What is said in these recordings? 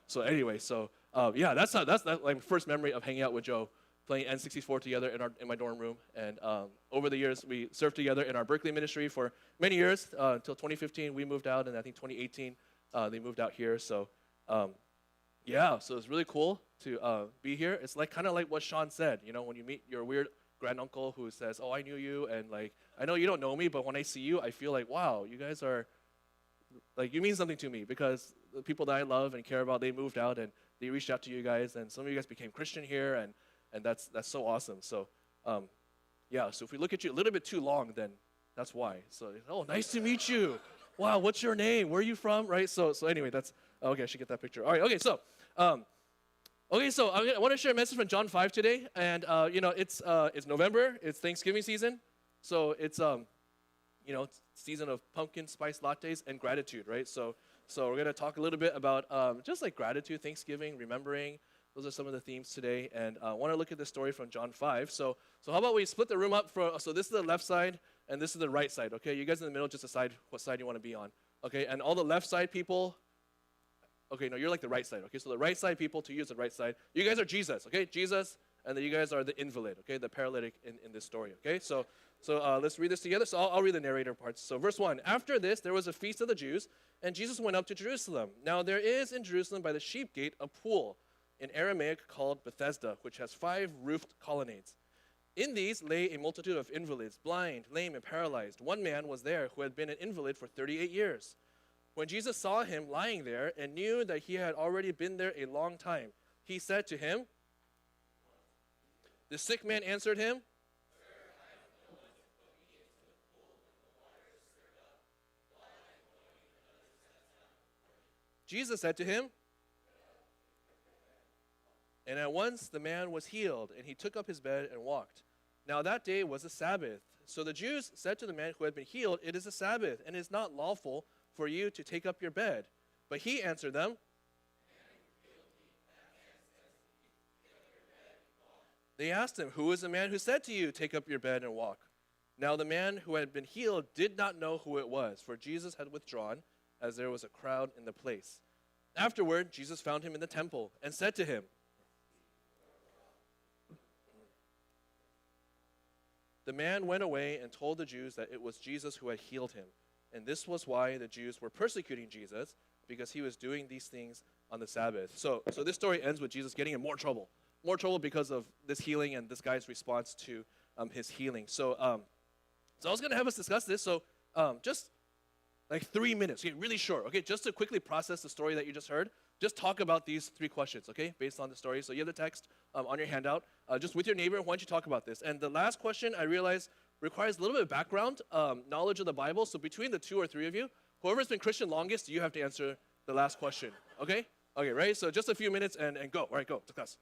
So anyway, yeah, that's like my first memory of hanging out with Joe, playing N64 together in my dorm room. And over the years, we served together in our Berkeley ministry for many years until 2015. We moved out, and I think 2018 they moved out here. So yeah, so it's really cool to be here. It's like kind of like what Sean said. You know, when you meet your weird granduncle who says, "Oh, I knew you," and like, I know you don't know me, but when I see you, I feel like, wow, you guys are like, you mean something to me, because the people that I love and care about, they moved out and they reached out to you guys, and some of you guys became Christian here, and that's so awesome. So yeah, so if we look at you a little bit too long, then that's why. So, oh, nice to meet you. Wow, what's your name? Where are you from? Right? So anyway, that's okay. I should get that picture. All right. Okay. So I want to share a message from John 5 today, and you know, it's November. It's Thanksgiving season, so it's you know, it's season of pumpkin spice lattes and gratitude, right? So we're gonna talk a little bit about just like gratitude, Thanksgiving, remembering. Those are some of the themes today, and I want to look at this story from John 5. So how about we split the room up so this is the left side and this is the right side, okay? You guys in the middle just decide what side you want to be on, okay? And all the left side people, okay, no, you're like the right side, okay? So the right side people, to use the right side, you guys are Jesus, okay? Jesus, and then you guys are the invalid, okay? The paralytic in this story, okay? So let's read this together. So I'll read the narrator parts. So verse 1, after this, there was a feast of the Jews, and Jesus went up to Jerusalem. Now there is in Jerusalem by the sheep gate a pool, in Aramaic called Bethesda, which has 5 roofed colonnades. In these lay a multitude of invalids, blind, lame, and paralyzed. One man was there who had been an invalid for 38 years. When Jesus saw him lying there and knew that he had already been there a long time, he said to him, the sick man answered him, Jesus said to him, and at once the man was healed, and he took up his bed and walked. Now that day was a Sabbath. So the Jews said to the man who had been healed, it is a Sabbath, and it is not lawful for you to take up your bed. But he answered them, they asked him, who is the man who said to you, take up your bed and walk? Now the man who had been healed did not know who it was, for Jesus had withdrawn, as there was a crowd in the place. Afterward, Jesus found him in the temple and said to him, the man went away and told the Jews that it was Jesus who had healed him. And this was why the Jews were persecuting Jesus, because he was doing these things on the Sabbath. So this story ends with Jesus getting in more trouble because of this healing and this guy's response to his healing. So I was going to have us discuss this. So just like 3 minutes, okay, really short, okay, just to quickly process the story that you just heard. Just talk about these 3 questions, okay, based on the story. So you have the text on your handout. Just with your neighbor, why don't you talk about this? And the last question, I realize, requires a little bit of background, knowledge of the Bible. So between the 2 or 3 of you, whoever's been Christian longest, you have to answer the last question, okay? Okay, ready? So just a few minutes and go. All right, go, discuss.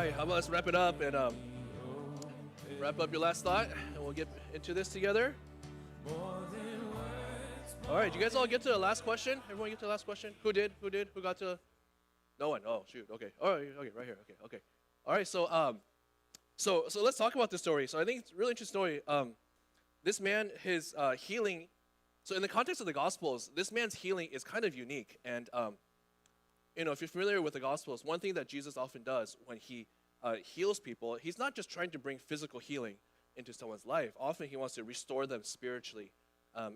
right, how about let's wrap it up and wrap up your last thought, and we'll get into this together. All right, you guys all get to the last question? Everyone get to the last question? Who did? Who did? Who got to? No one. Oh, shoot. Okay. All right. Okay. Right here. Okay. All right. So let's talk about this story. So I think it's a really interesting story. This man, his healing. So in the context of the Gospels, this man's healing is kind of unique. And if you're familiar with the Gospels, one thing that Jesus often does when he heals people, he's not just trying to bring physical healing into someone's life. Often he wants to restore them spiritually.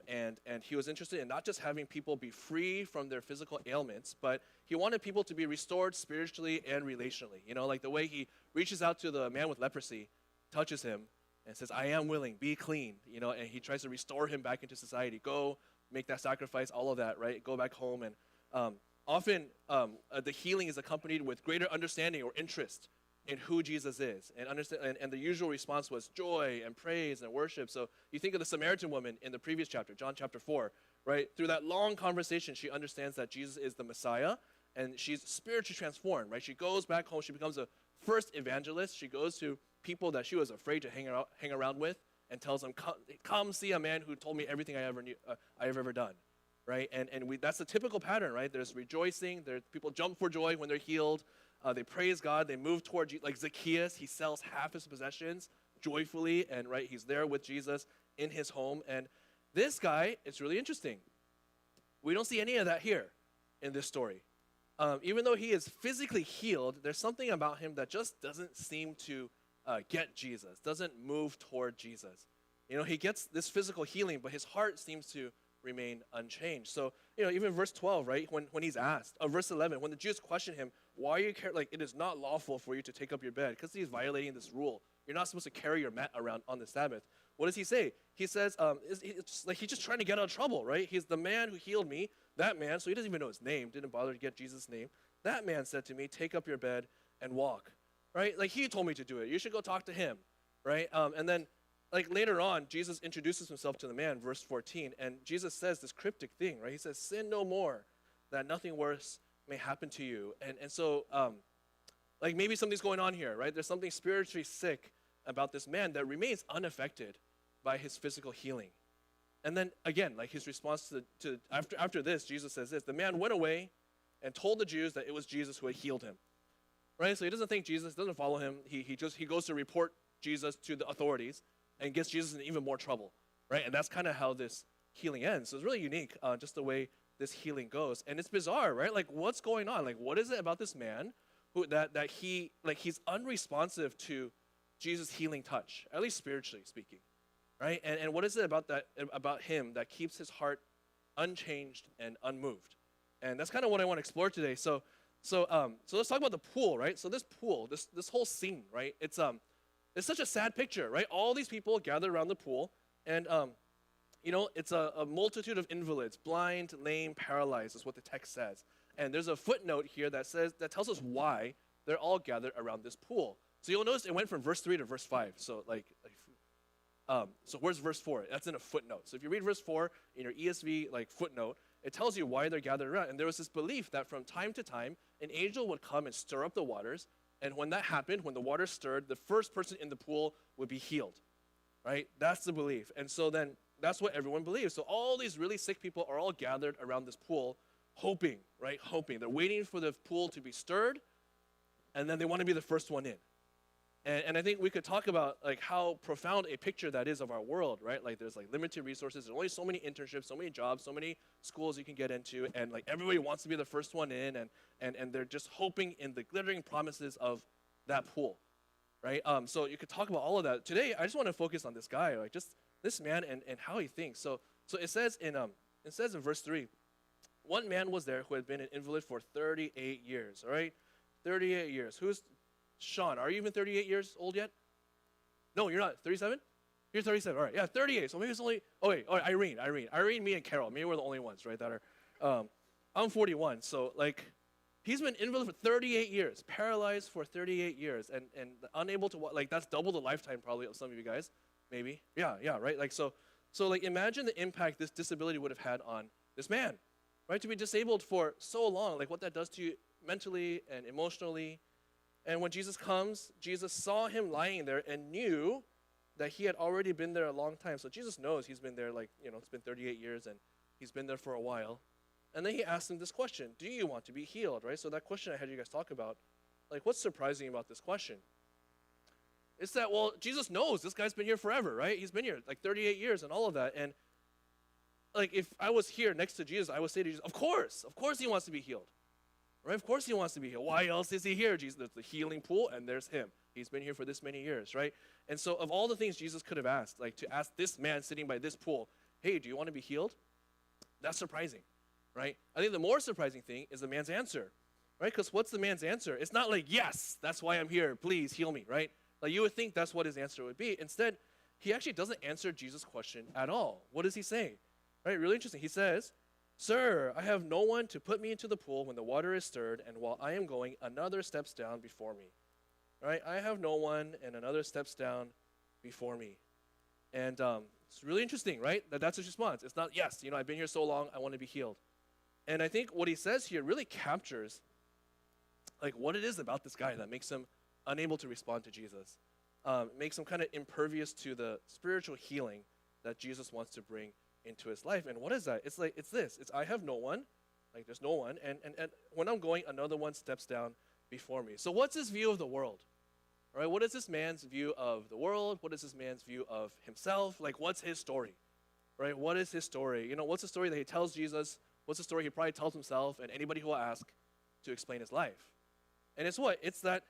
And he was interested in not just having people be free from their physical ailments, but he wanted people to be restored spiritually and relationally. Like the way he reaches out to the man with leprosy, touches him, and says, I am willing, be clean, and he tries to restore him back into society. Go, make that sacrifice, all of that, right? Go back home. And often the healing is accompanied with greater understanding or interest in who Jesus is. And the usual response was joy and praise and worship. So you think of the Samaritan woman in the previous chapter, John chapter 4, right? Through that long conversation, she understands that Jesus is the Messiah, and she's spiritually transformed, right? She goes back home. She becomes a first evangelist. She goes to people that she was afraid to hang around with and tells them, come see a man who told me everything I have ever done, right? And that's the typical pattern, right? There's rejoicing. People jump for joy when they're healed. They praise God. They move toward like Zacchaeus. He sells half his possessions joyfully, and right, he's there with Jesus in his home. And this guy, it's really interesting. We don't see any of that here in this story. Even though he is physically healed, there's something about him that just doesn't seem to get Jesus, doesn't move toward Jesus. He gets this physical healing, but his heart seems to remain unchanged. So, even verse 12, right, when he's asked, verse 11, when the Jews question him, why are you like, it is not lawful for you to take up your bed, because he's violating this rule. You're not supposed to carry your mat around on the Sabbath. What does he say? He says, it's like he's just trying to get out of trouble, right? He's the man who healed me, that man, so he doesn't even know his name, didn't bother to get Jesus' name. That man said to me, take up your bed and walk, right? Like he told me to do it. You should go talk to him, right? And then like later on, Jesus introduces himself to the man, verse 14, and Jesus says this cryptic thing, right? He says, sin no more, that nothing worse may happen to you. And so, like maybe something's going on here, right? There's something spiritually sick about this man that remains unaffected by his physical healing. And then again, like his response to after this, Jesus says this, the man went away and told the Jews that it was Jesus who had healed him, right? So he doesn't think Jesus, doesn't follow him. He goes to report Jesus to the authorities and gets Jesus in even more trouble, right? And that's kind of how this healing ends. So it's really unique, just the way this healing goes. And it's bizarre, right? Like, what's going on? Like, what is it about this man that he's unresponsive to Jesus' healing touch, at least spiritually speaking, right? And what is it about him that keeps his heart unchanged and unmoved? And that's kind of what I want to explore today. So let's talk about the pool, right? So this pool, this whole scene, right? It's such a sad picture, right? All these people gather around the pool, and it's a multitude of invalids, blind, lame, paralyzed, is what the text says. And there's a footnote here that tells us why they're all gathered around this pool. So you'll notice it went from verse 3 to verse 5. So so where's verse 4? That's in a footnote. So if you read verse 4 in your ESV footnote, it tells you why they're gathered around. And there was this belief that from time to time, an angel would come and stir up the waters. And when that happened, when the water stirred, the first person in the pool would be healed, right? That's the belief. And so then that's what everyone believes. So all these really sick people are all gathered around this pool, hoping, right? Hoping. They're waiting for the pool to be stirred, and then they want to be the first one in. And I think we could talk about how profound a picture that is of our world, right? Like there's limited resources. There's only so many internships, so many jobs, so many schools you can get into, and everybody wants to be the first one in, and they're just hoping in the glittering promises of that pool, right? So you could talk about all of that. Today, I just want to focus on this guy, just this man and how he thinks. So it says in verse 3, one man was there who had been an invalid for 38 years, all right? 38 years. Who's Sean? Are you even 38 years old yet? No, you're not. 37? You're 37. All right. Yeah, 38. So maybe it's only, oh, wait. All right, Irene, me, and Carol. Maybe we're the only ones, right, that are, I'm 41. So, he's been invalid for 38 years, paralyzed for 38 years, and unable to walk. That's double the lifetime probably of some of you guys, maybe. Yeah, right? So imagine the impact this disability would have had on this man, right? To be disabled for so long, what that does to you mentally and emotionally. And when Jesus comes, Jesus saw him lying there and knew that he had already been there a long time. So Jesus knows he's been there it's been 38 years and he's been there for a while. And then he asked him this question, do you want to be healed, right? So that question I had you guys talk about, like what's surprising about this question? It's that, well, Jesus knows this guy's been here forever, right? He's been here like 38 years and all of that. And like if I was here next to Jesus, I would say to Jesus, of course he wants to be healed. Right? Of course he wants to be healed. Why else is he here? Jesus, there's the healing pool, and there's him. He's been here for this many years, right? And so of all the things Jesus could have asked, like to ask this man sitting by this pool, hey, do you want to be healed? That's surprising, right? I think the more surprising thing is the man's answer, right? Because what's the man's answer? It's not like, yes, that's why I'm here. Please heal me, right? Like you would think that's what his answer would be. Instead, he actually doesn't answer Jesus' question at all. What does he say? Right? Really interesting. He says, Sir, I have no one to put me into the pool when the water is stirred, and while I am going, another steps down before me. Right? I have no one, and another steps down before me. And it's really interesting, right? That's his response. It's not, yes, I've been here so long, I want to be healed. And I think what he says here really captures like what it is about this guy that makes him unable to respond to Jesus. Makes him kind of impervious to the spiritual healing that Jesus wants to bring into his life. And what is that? It's this. It's I have no one. Like there's no one. And when I'm going, another one steps down before me. So what's his view of the world? All right, what is this man's view of the world? What is this man's view of himself? Like what's his story? Right? What is his story? What's the story that he tells Jesus? What's the story he probably tells himself and anybody who will ask to explain his life? And it's what? It's that,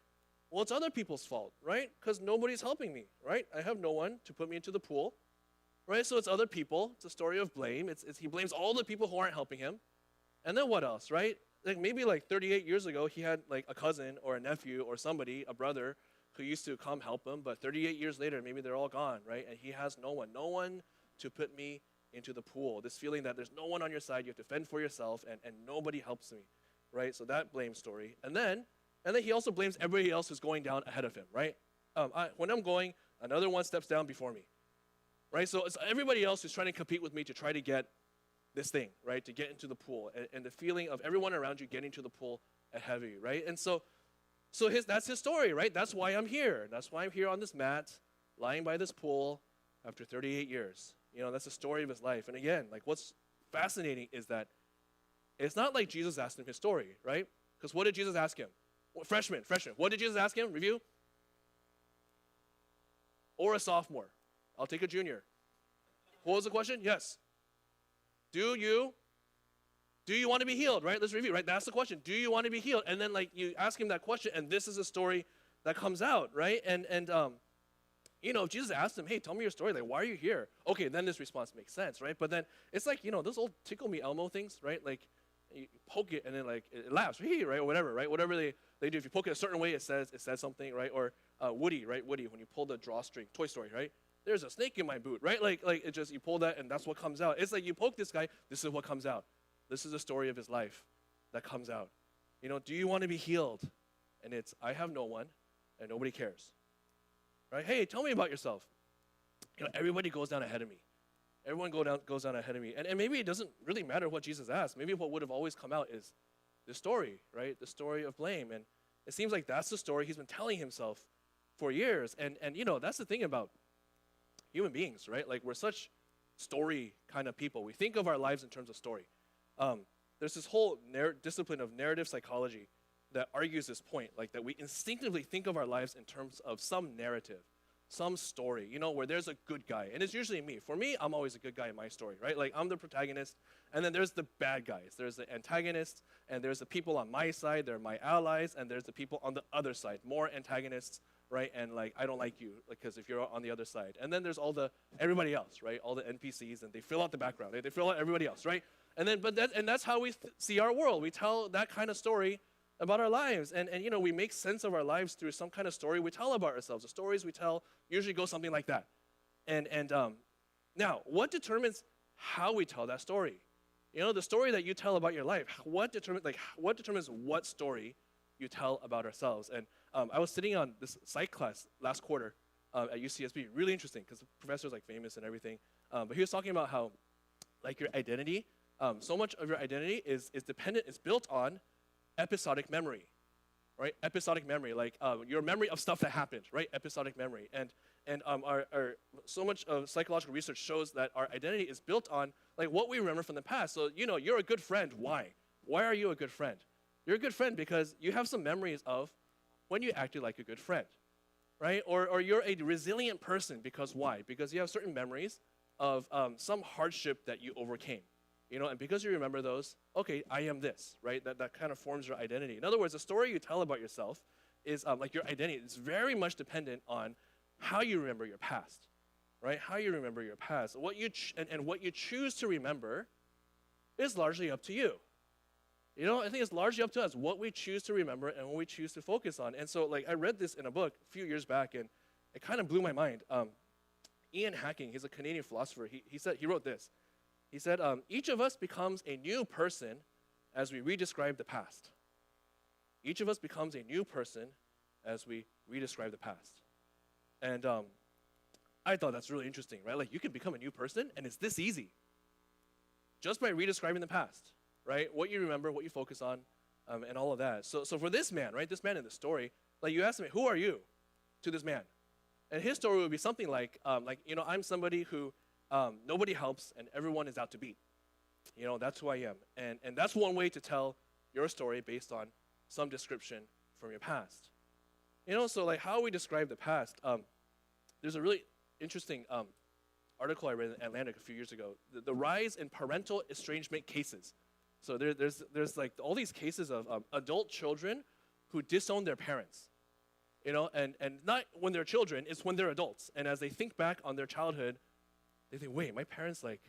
well, it's other people's fault, right? Because nobody's helping me, right? I have no one to put me into the pool. Right, so it's other people. It's a story of blame. He blames all the people who aren't helping him. And then what else, right? Like maybe 38 years ago, he had like a cousin or a nephew or somebody, a brother, who used to come help him. But 38 years later, maybe they're all gone, right? And he has no one to put me into the pool. This feeling that there's no one on your side. You have to fend for yourself, and nobody helps me, right? So that blame story. And then he also blames everybody else who's going down ahead of him, right? When I'm going, another one steps down before me. Right, so it's everybody else who's trying to compete with me to try to get this thing, right, to get into the pool, and the feeling of everyone around you getting to the pool ahead of you, right? And so that's his story, right? That's why I'm here. That's why I'm here on this mat, lying by this pool after 38 years. That's the story of his life. And again, like what's fascinating is that it's not like Jesus asked him his story, right? Because what did Jesus ask him? Freshman, what did Jesus ask him? Review? Or a sophomore? I'll take a junior. What was the question? Yes. Do you want to be healed, right? Let's review, right? That's the question. Do you want to be healed? And then you ask him that question, and this is a story that comes out, right? And if Jesus asked him, hey, tell me your story, like, why are you here? Okay, then this response makes sense, right? But then it's like, those old tickle me Elmo things, right? Like you poke it and then it laughs, right? Or whatever, right? Whatever they do. If you poke it a certain way, it says something, right? Or Woody, right? Woody, when you pull the drawstring, Toy Story, right? There's a snake in my boot, right? Like it just, you pull that and that's what comes out. It's like you poke this guy, this is what comes out. This is the story of his life that comes out. Do you want to be healed? And it's, I have no one and nobody cares. Right? Hey, tell me about yourself. Everybody goes down ahead of me. Everyone goes down ahead of me. And maybe it doesn't really matter what Jesus asked. Maybe what would have always come out is the story, right? The story of blame. And it seems like that's the story he's been telling himself for years. And that's the thing about human beings, right? Like we're such story kind of people. We think of our lives in terms of story. There's this whole discipline of narrative psychology that argues this point, like that we instinctively think of our lives in terms of some narrative, some story, where there's a good guy. And it's usually me. For me, I'm always a good guy in my story, right? Like I'm the protagonist, and then there's the bad guys. There's the antagonists, and there's the people on my side, they're my allies, and there's the people on the other side, more antagonists, right? And like, I don't like you because if you're on the other side. And then there's everybody else, right? All the NPCs, and they fill out the background. They fill out everybody else, right? And then, that's how we see our world. We tell that kind of story about our lives. And we make sense of our lives through some kind of story we tell about ourselves. The stories we tell usually go something like that. And now, what determines how we tell that story? The story that you tell about your life, what determines what story you tell about ourselves? And I was sitting on this psych class last quarter at UCSB, really interesting because the professor's like famous and everything. But he was talking about how like your identity, so much of your identity is built on episodic memory, right? Episodic memory, like your memory of stuff that happened, right? Episodic memory. And our so much of psychological research shows that our identity is built on like what we remember from the past. So, you're a good friend. Why? Why are you a good friend? You're a good friend because you have some memories of when you acted like a good friend, right? Or you're a resilient person because why? Because you have certain memories of some hardship that you overcame, and because you remember those, okay, I am this, right? That kind of forms your identity. In other words, the story you tell about yourself is like your identity. It's very much dependent on how you remember your past, right? How you remember your past. What you and what you choose to remember is largely up to you. I think it's largely up to us what we choose to remember and what we choose to focus on. And so, like, I read this in a book a few years back, and it kind of blew my mind. Ian Hacking, he's a Canadian philosopher. He wrote this. He said, each of us becomes a new person as we redescribe the past. Each of us becomes a new person as we redescribe the past. And I thought that's really interesting, right? Like, you can become a new person, and it's this easy. Just by redescribing the past, right? What you remember, what you focus on, and all of that. So for this man, right? This man in the story, like, you ask him, who are you to this man? And his story would be something like, I'm somebody who nobody helps and everyone is out to beat. That's who I am. And that's one way to tell your story based on some description from your past. So like how we describe the past, there's a really interesting article I read in Atlantic a few years ago, the rise in parental estrangement cases. So there's like all these cases of adult children who disown their parents, and not when they're children, it's when they're adults. And as they think back on their childhood, they think, wait, my parents, like,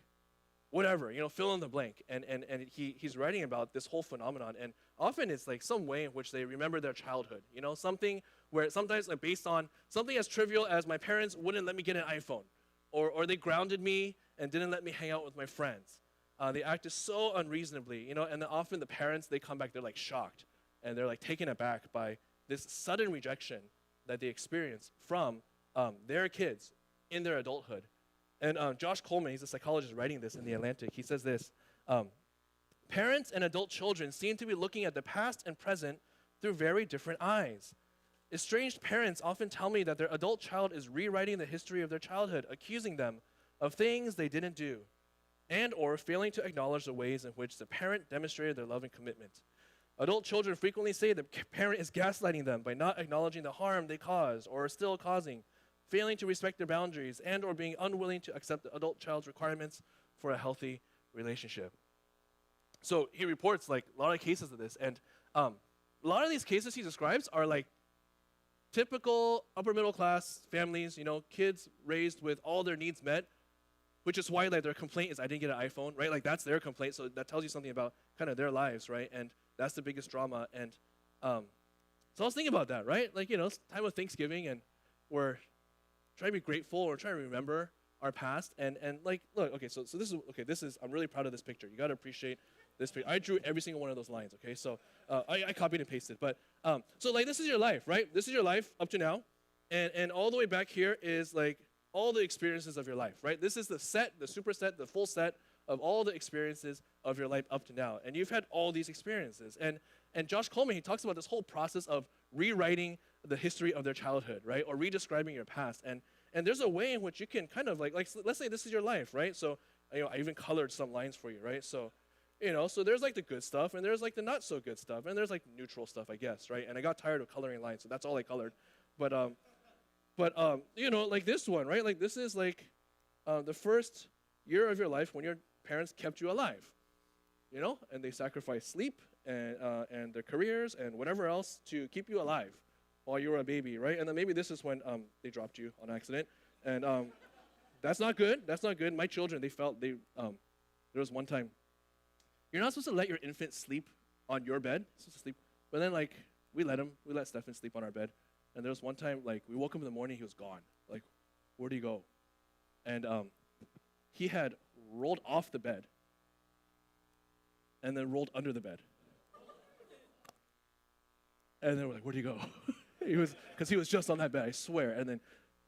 whatever, fill in the blank. And he's writing about this whole phenomenon. And often it's like some way in which they remember their childhood, something where sometimes like based on something as trivial as my parents wouldn't let me get an iPhone, or they grounded me and didn't let me hang out with my friends. They acted so unreasonably, and then often the parents, they come back, they're like shocked, and they're like taken aback by this sudden rejection that they experience from their kids in their adulthood. And Josh Coleman, he's a psychologist writing this in The Atlantic, he says this, parents and adult children seem to be looking at the past and present through very different eyes. Estranged parents often tell me that their adult child is rewriting the history of their childhood, accusing them of things they didn't do, and or failing to acknowledge the ways in which the parent demonstrated their love and commitment. Adult children frequently say the parent is gaslighting them by not acknowledging the harm they caused or are still causing, failing to respect their boundaries, and or being unwilling to accept the adult child's requirements for a healthy relationship. So he reports like a lot of cases of this, and a lot of these cases he describes are like typical upper middle class families, kids raised with all their needs met, which is why like their complaint is I didn't get an iPhone, right? Like that's their complaint, so that tells you something about kind of their lives, right? And that's the biggest drama. And so I was thinking about that, right? Like, it's time of Thanksgiving, and we're trying to be grateful or trying to remember our past. And like, look, okay, so this is, I'm really proud of this picture. You got to appreciate this picture. I drew every single one of those lines, okay? So I copied and pasted. But so like this is your life, right? This is your life up to now. And all the way back here is like all the experiences of your life, right? This is the set, the superset, the full set of all the experiences of your life up to now. And you've had all these experiences. And Josh Coleman, he talks about this whole process of rewriting the history of their childhood, right? Or redescribing your past. And there's a way in which you can kind of like let's say this is your life, right? So, I even colored some lines for you, right? So, so there's like the good stuff, and there's like the not so good stuff, and there's like neutral stuff, I guess, right? And I got tired of coloring lines, so that's all I colored. But like this one, right? Like this is like the first year of your life when your parents kept you alive, and they sacrificed sleep and their careers and whatever else to keep you alive while you were a baby, right? And then maybe this is when they dropped you on accident, and that's not good. That's not good. My children, there was one time, you're not supposed to let your infant sleep on your bed. You're supposed to sleep, but then like we let Stefan sleep on our bed, and there was one time like we woke up in the morning, he was gone. Like, where'd he go? And he had rolled off the bed and then rolled under the bed. And then we're like, where'd he go? Because he was just on that bed, I swear. And then,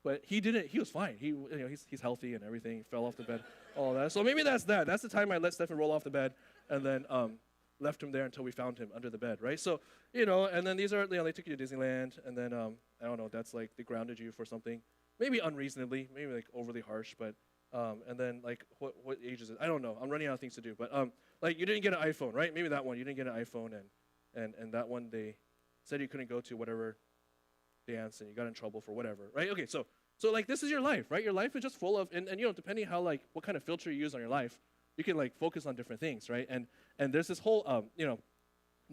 but he didn't, he was fine. He's healthy and everything. He fell off the bed, all that. So maybe that's that. That's the time I let Stefan roll off the bed. And then, left him there until we found him under the bed, right? So, and then these are, they took you to Disneyland, and then, I don't know, that's like they grounded you for something, maybe unreasonably, maybe like overly harsh, but, and then like, what age is it? I don't know. I'm running out of things to do, but, like you didn't get an iPhone, right? Maybe that one, you didn't get an iPhone, and that one they said you couldn't go to whatever dance, and you got in trouble for whatever, right? Okay, so like this is your life, right? Your life is just full of, and depending how like what kind of filter you use on your life, you can like focus on different things, right? And there's this whole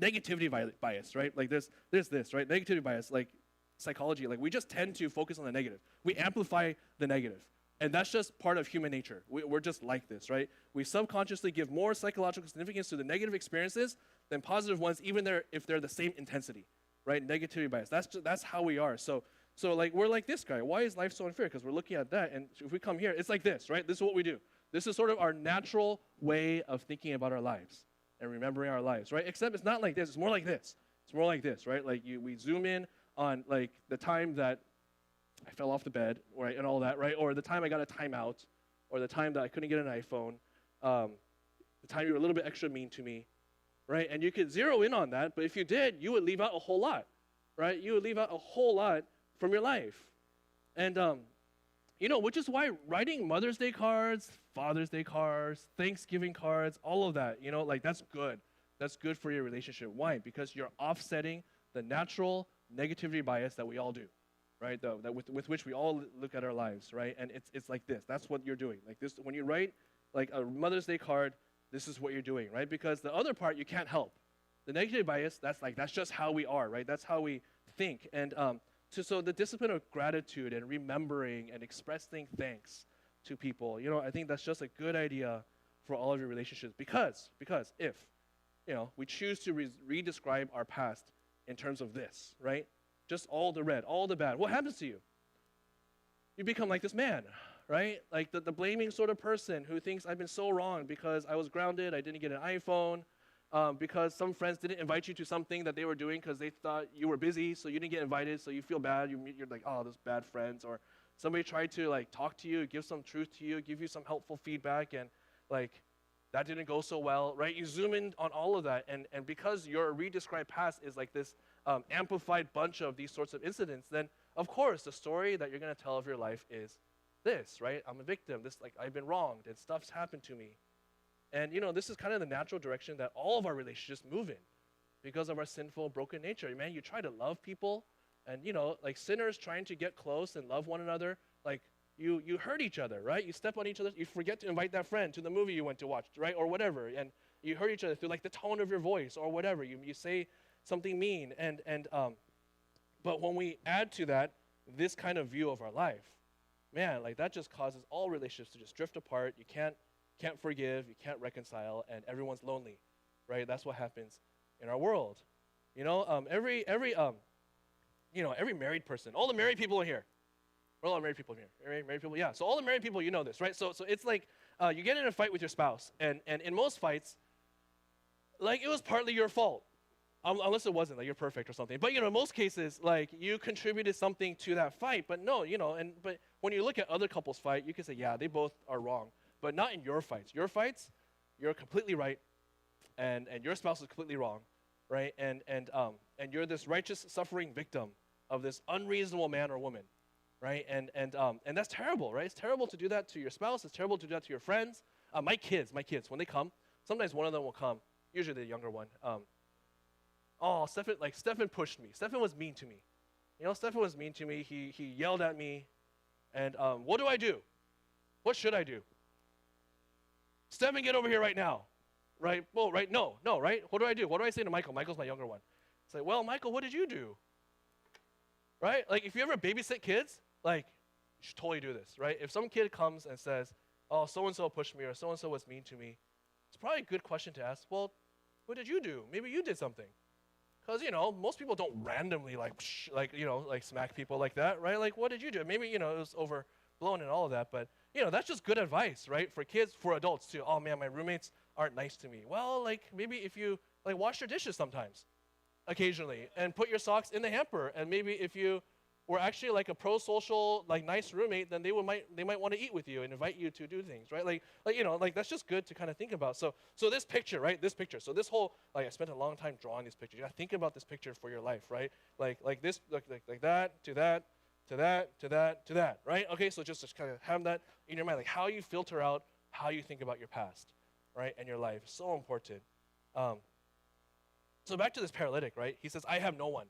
negativity bias, right? Like there's this, right? Negativity bias, like psychology, like we just tend to focus on the negative. We amplify the negative. And that's just part of human nature. We're just like this, right? We subconsciously give more psychological significance to the negative experiences than positive ones, even if they're the same intensity, right? Negativity bias. That's how we are. So like we're like this guy. Why is life so unfair? Because we're looking at that, and if we come here, it's like this, right? This is what we do. This is sort of our natural way of thinking about our lives and remembering our lives, right? Except it's not like this. It's more like this. It's more like this, right? Like we zoom in on like the time that I fell off the bed, right, and all that, right? Or the time I got a timeout, or the time that I couldn't get an iPhone, the time you were a little bit extra mean to me, right? And you could zero in on that, but if you did, you would leave out a whole lot, right? You would leave out a whole lot from your life. And, which is why writing Mother's Day cards, Father's Day cards, Thanksgiving cards, all of that, like that's good. That's good for your relationship. Why? Because you're offsetting the natural negativity bias that we all do. Right, that with which we all look at our lives, right? And it's like this. That's what you're doing. Like this, when you write like a Mother's Day card, this is what you're doing, right? Because the other part you can't help. The negative bias, that's just how we are, right? That's how we think. And so the discipline of gratitude and remembering and expressing thanks to people, I think that's just a good idea for all of your relationships. Because if we choose to redescribe our past in terms of this, right? Just all the red, all the bad. What happens to you? You become like this man, right? Like the blaming sort of person who thinks I've been so wrong because I was grounded, I didn't get an iPhone, because some friends didn't invite you to something that they were doing because they thought you were busy, so you didn't get invited, so you feel bad. You're like, oh, those bad friends. Or somebody tried to like talk to you, give some truth to you, give you some helpful feedback, and like that didn't go so well, right? You zoom in on all of that, and because your redescribed past is like this amplified bunch of these sorts of incidents, then of course the story that you're going to tell of your life is this, right? I'm a victim. This, like, I've been wronged, and stuff's happened to me. And this is kind of the natural direction that all of our relationships move in because of our sinful, broken nature. Man, you try to love people, and like sinners trying to get close and love one another, like you hurt each other, right? You step on each other. You forget to invite that friend to the movie you went to watch, right? Or whatever, and you hurt each other through like the tone of your voice or whatever. You say something mean, but when we add to that this kind of view of our life, man, like that just causes all relationships to just drift apart. You can't forgive, you can't reconcile, and everyone's lonely, right? That's what happens in our world. Every married person, all the married people in here. We're all married people in here. Married people, yeah. So all the married people, you know this, right? So it's like you get in a fight with your spouse, and in most fights, like it was partly your fault. Unless it wasn't, like you're perfect or something. But in most cases, like you contributed something to that fight. But no, but when you look at other couples fight, you can say, yeah, they both are wrong. But not in your fights. Your fights, you're completely right, and your spouse is completely wrong, right? And you're this righteous suffering victim of this unreasonable man or woman, right? And that's terrible, right? It's terrible to do that to your spouse. It's terrible to do that to your friends. My kids, when they come, sometimes one of them will come, usually the younger one. Stephen pushed me. Stephen was mean to me. Stephen was mean to me. He yelled at me. And what do I do? What should I do? Stephen, get over here right now. Right? Well, right? No, right? What do I do? What do I say to Michael? Michael's my younger one. Say, well, Michael, what did you do? Right? Like, if you ever babysit kids, like, you should totally do this, right? If some kid comes and says, oh, so-and-so pushed me or so-and-so was mean to me, it's probably a good question to ask. Well, what did you do? Maybe you did something. Because, most people don't randomly, like smack people like that, right? Like, what did you do? Maybe, it was overblown and all of that, but, that's just good advice, right? For kids, for adults, too. Oh, man, my roommates aren't nice to me. Well, like, maybe if you, wash your dishes sometimes, occasionally, and put your socks in the hamper, and maybe if you, were actually like a pro-social, like nice roommate, then they might want to eat with you and invite you to do things, right? Like that's just good to kind of think about. So this picture, right? This picture. So this whole, like, I spent a long time drawing these pictures. You gotta think about this picture for your life, right? Like this, like that to that to that to that to that, right? Okay, so just kind of have that in your mind, like how you filter out how you think about your past, right, and your life. So important. So back to this paralytic, right? He says, I have no one,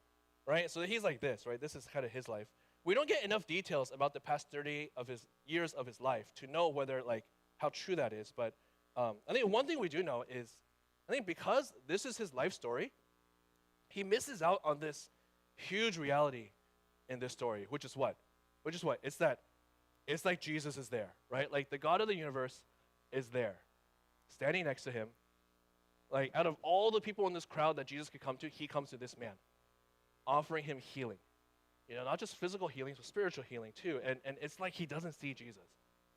right? So he's like this, right? This is kind of his life. We don't get enough details about the past 30 of his years of his life to know whether, like, how true that is. But I think one thing we do know is, I think because this is his life story, he misses out on this huge reality in this story, which is what? It's that it's like Jesus is there, right? Like the God of the universe is there, standing next to him. Like out of all the people in this crowd that Jesus could come to, he comes to this man, offering him healing. You know, not just physical healing, but spiritual healing too. And it's like he doesn't see Jesus,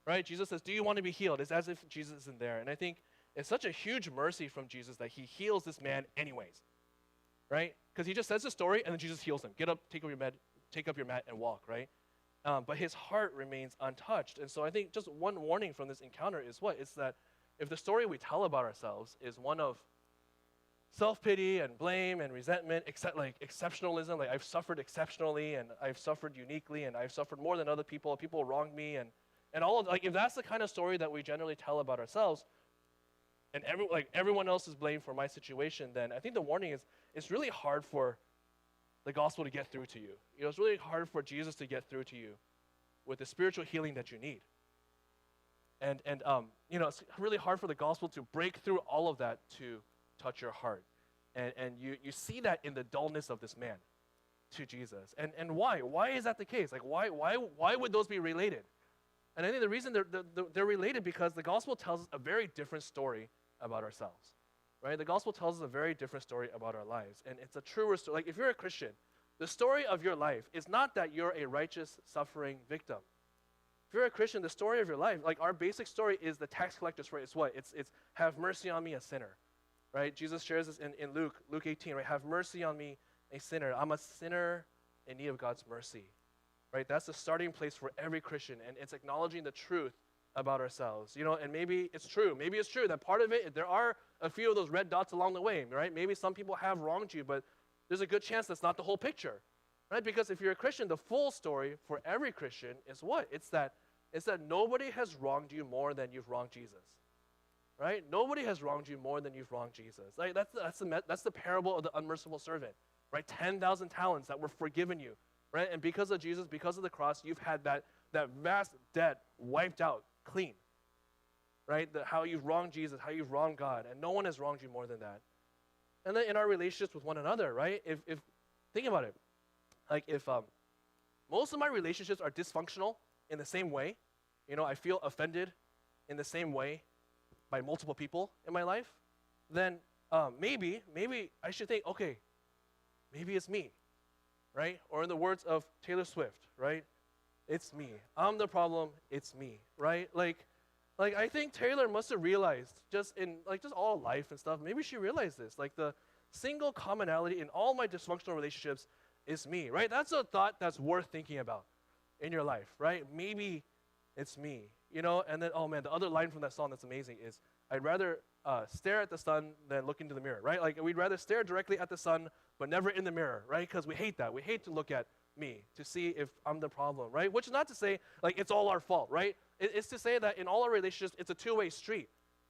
right? Jesus says, do you want to be healed? It's as if Jesus isn't there. And I think it's such a huge mercy from Jesus that he heals this man anyways, right? Because he just says the story and then Jesus heals him. Get up, take up your mat and walk, right? But his heart remains untouched. And so I think just one warning from this encounter is what? It's that if the story we tell about ourselves is one of self-pity and blame and resentment, exceptionalism, like I've suffered exceptionally and I've suffered uniquely and I've suffered more than other people wronged me and all of, like, if that's the kind of story that we generally tell about ourselves and everyone else is blamed for my situation, then I think the warning is it's really hard for the gospel to get through to you. You know, it's really hard for Jesus to get through to you with the spiritual healing that you need. And you know, it's really hard for the gospel to break through all of that to touch your heart. And you see that in the dullness of this man to Jesus. And why? Why is that the case? Like, why would those be related? And I think the reason they're related because the gospel tells us a very different story about ourselves, right? The gospel tells us a very different story about our lives. And it's a truer story. Like, if you're a Christian, the story of your life is not that you're a righteous, suffering victim. If you're a Christian, the story of your life, like our basic story is the tax collector's story. It's what? It's have mercy on me, a sinner, right? Jesus shares this in Luke 18, right? Have mercy on me, a sinner. I'm a sinner in need of God's mercy, right? That's the starting place for every Christian, and it's acknowledging the truth about ourselves, you know, and maybe it's true that part of it, there are a few of those red dots along the way, right? Maybe some people have wronged you, but there's a good chance that's not the whole picture, right? Because if you're a Christian, the full story for every Christian is what? It's that nobody has wronged you more than you've wronged Jesus, right? Nobody has wronged you more than you've wronged Jesus. Like that's the parable of the unmerciful servant, right? 10,000 talents that were forgiven you, right? And because of Jesus, because of the cross, you've had that vast debt wiped out clean, right? How you've wronged Jesus, how you've wronged God, and no one has wronged you more than that. And then in our relationships with one another, right? If think about it, like if most of my relationships are dysfunctional in the same way, you know, I feel offended in the same way by multiple people in my life, then maybe I should think, okay, maybe it's me, right? Or in the words of Taylor Swift, right? It's me. I'm the problem. It's me, right? Like I think Taylor must have realized just in just all life and stuff. Maybe she realized this. Like the single commonality in all my dysfunctional relationships is me, right? That's a thought that's worth thinking about in your life, right? Maybe it's me, you know? And then, oh man, the other line from that song that's amazing is, I'd rather stare at the sun than look into the mirror, right? Like we'd rather stare directly at the sun, but never in the mirror, right? Because we hate that. We hate to look at me to see if I'm the problem, right? Which is not to say like it's all our fault, right? It's to say that in all our relationships, it's a two-way street,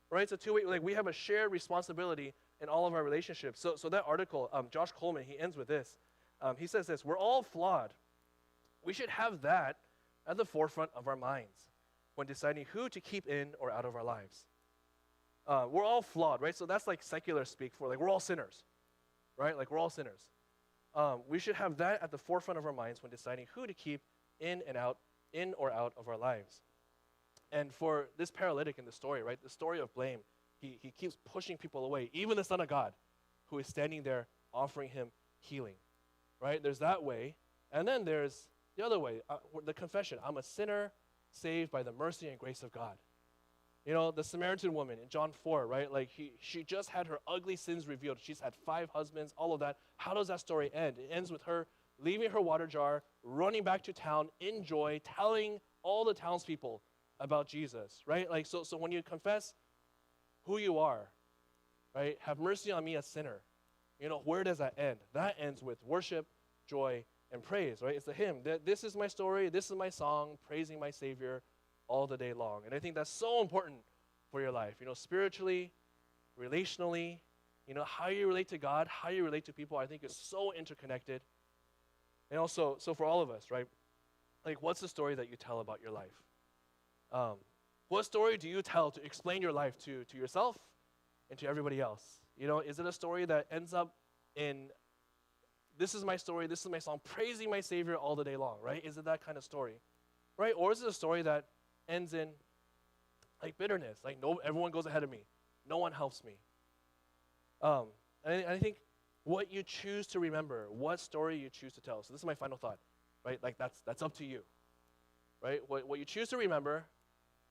right? It's a two-way, like we have a shared responsibility in all of our relationships. So that article, Josh Coleman, he ends with this. He says this, we're all flawed. We should have that at the forefront of our minds when deciding who to keep in or out of our lives. We're all flawed, right? So that's like secular speak for like we're all sinners, right? Like we're all sinners. We should have that at the forefront of our minds when deciding who to keep in or out of our lives. And for this paralytic in the story, right, the story of blame, he keeps pushing people away, even the Son of God, who is standing there offering him healing, right? There's that way, and then there's the other way, the confession. I'm a sinner saved by the mercy and grace of God. You know, the Samaritan woman in John 4, right? Like she just had her ugly sins revealed. She's had 5 husbands, all of that. How does that story end? It ends with her leaving her water jar, running back to town in joy, telling all the townspeople about Jesus, right? Like, so when you confess who you are, right? Have mercy on me, a sinner. Where does that end? That ends with worship, joy, and praise, right? It's a hymn. This is my story. This is my song, praising my Savior all the day long. And I think that's so important for your life. Spiritually, relationally, how you relate to God, how you relate to people, I think is so interconnected. And also, so for all of us, right? Like, what's the story that you tell about your life? What story do you tell to explain your life to yourself and to everybody else? Is it a story that ends up in, this is my story, this is my song, praising my Savior all the day long, right? Is it that kind of story, right? Or is it a story that ends in, like, bitterness, like, no, everyone goes ahead of me, no one helps me? And I think what you choose to remember, what story you choose to tell. So this is my final thought, right? Like, that's up to you, right? What you choose to remember,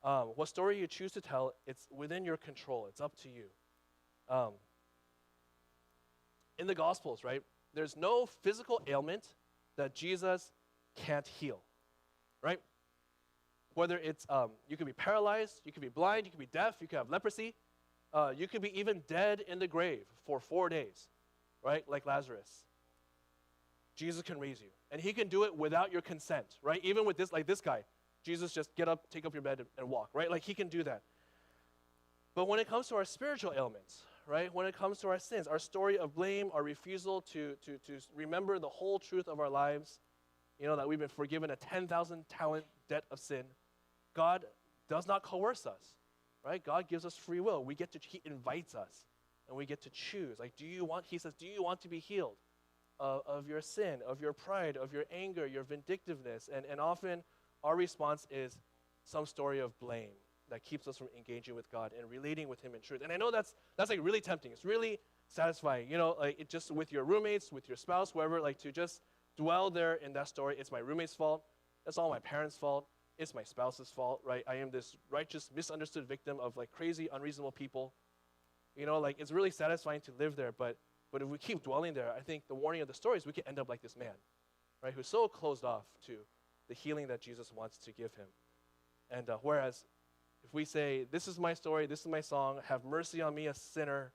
what story you choose to tell, it's within your control. It's up to you. In the Gospels, right, there's no physical ailment that Jesus can't heal, right? Whether it's, you could be paralyzed, you could be blind, you could be deaf, you could have leprosy, you could be even dead in the grave for 4 days, right, like Lazarus. Jesus can raise you, and he can do it without your consent, right? Even with this, like this guy, Jesus just get up, take up your bed, and walk, right? Like, he can do that. But when it comes to our spiritual ailments, right, when it comes to our sins, our story of blame, our refusal to remember the whole truth of our lives, that we've been forgiven a 10,000 talent debt of sin, God does not coerce us, right? God gives us free will. He invites us, and we get to choose. Like, he says, do you want to be healed of your sin, of your pride, of your anger, your vindictiveness? And often our response is some story of blame that keeps us from engaging with God and relating with him in truth. And I know that's like really tempting. It's really satisfying, like, it just with your roommates, with your spouse, whoever, like, to just dwell there in that story. It's my roommate's fault. It's all my parents' fault. It's my spouse's fault, right? I am this righteous, misunderstood victim of, like, crazy, unreasonable people. Like, it's really satisfying to live there, but if we keep dwelling there, I think the warning of the story is we can end up like this man, right, who's so closed off to the healing that Jesus wants to give him. And whereas if we say, this is my story, this is my song, have mercy on me, a sinner,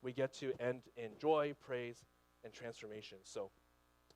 we get to end in joy, praise, and transformation. So